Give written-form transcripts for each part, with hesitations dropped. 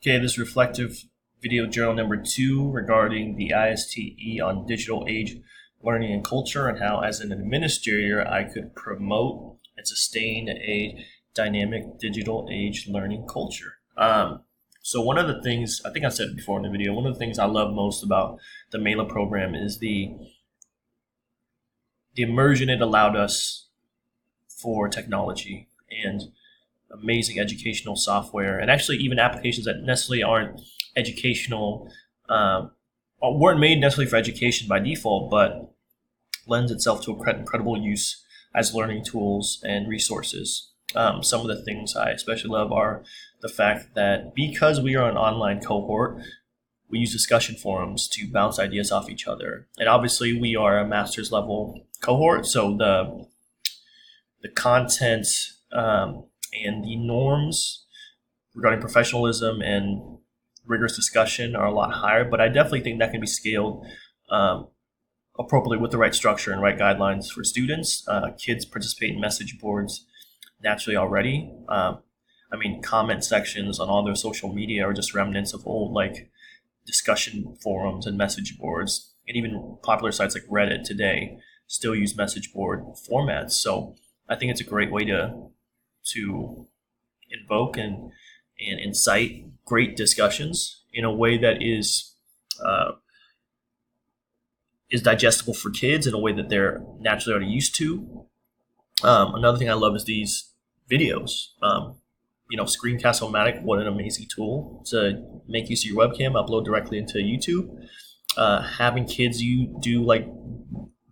Okay, this reflective video journal number 2 regarding the ISTE on digital age learning and culture, and how as an administrator I could promote and sustain a dynamic digital age learning culture. So one of the things, I think I said before in the video, one of the things I love most about the Mela program is the immersion it allowed us for technology and amazing educational software, and actually even applications that necessarily aren't educational, weren't made necessarily for education by default, but lends itself to incredible use as learning tools and resources. Some of the things I especially love are the fact that because we are an online cohort, we use discussion forums to bounce ideas off each other. And obviously we are a master's level cohort, so the content and the norms regarding professionalism and rigorous discussion are a lot higher, but I definitely think that can be scaled appropriately with the right structure and right guidelines for students. Kids participate in message boards naturally already. Comment sections on all their social media are just remnants of old discussion forums and message boards, and even popular sites like Reddit today still use message board formats. So I think it's a great way to invoke and incite great discussions in a way that is digestible for kids in a way that they're naturally already used to. Another thing I love is these videos. Screencast-O-Matic, what an amazing tool to make use of your webcam, upload directly into YouTube. Having kids do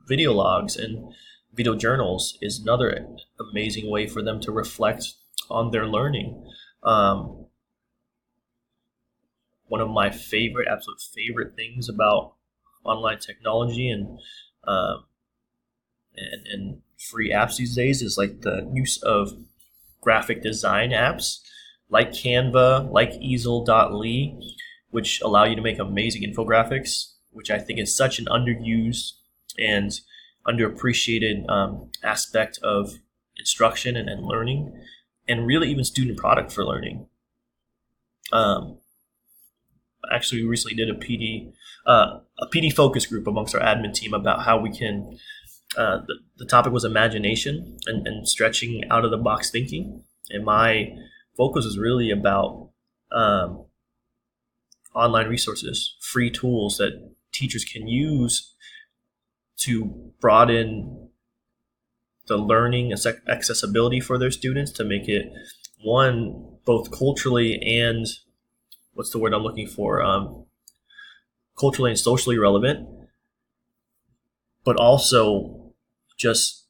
video logs and video journals is another amazing way for them to reflect on their learning. One of my absolute favorite things about online technology and free apps these days is the use of graphic design apps like Canva, like easel.ly, which allow you to make amazing infographics, which I think is such an underused and underappreciated aspect of instruction and learning, and really even student product for learning. Actually, we recently did a PD focus group amongst our admin team about how we can. The topic was imagination and stretching out of the box thinking, and my focus is really about online resources, free tools that teachers can use to broaden the learning accessibility for their students, to make it, one, both culturally and what's the word I'm looking for? Culturally and socially relevant, but also just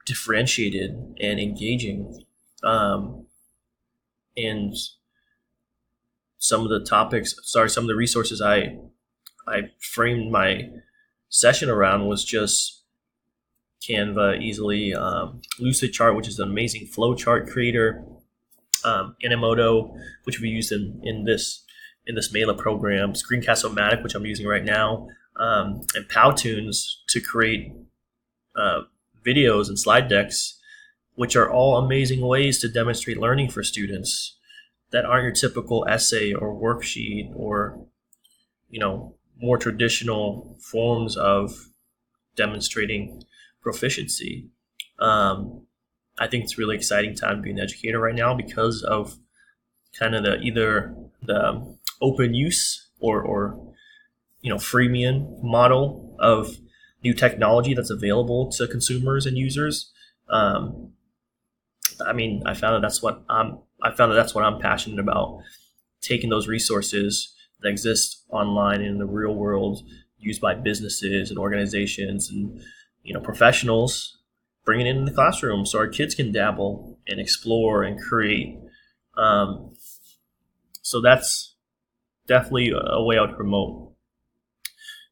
differentiated and engaging. And some of the resources I framed my session around was just Canva, easily, Lucidchart, which is an amazing flowchart creator, Animoto, which we used in this Mela program, Screencast-O-Matic, which I'm using right now, and Powtoons to create videos and slide decks, which are all amazing ways to demonstrate learning for students that aren't your typical essay or worksheet or more traditional forms of demonstrating proficiency. I think it's a really exciting time to be an educator right now because of kind of either the open use or freemium model of new technology that's available to consumers and users. I found that that's what I'm passionate about, taking those resources that exist online in the real world, used by businesses and organizations and professionals, bringing it in the classroom so our kids can dabble and explore and create. So that's definitely a way I would promote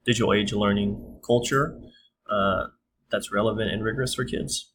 digital age learning culture that's relevant and rigorous for kids.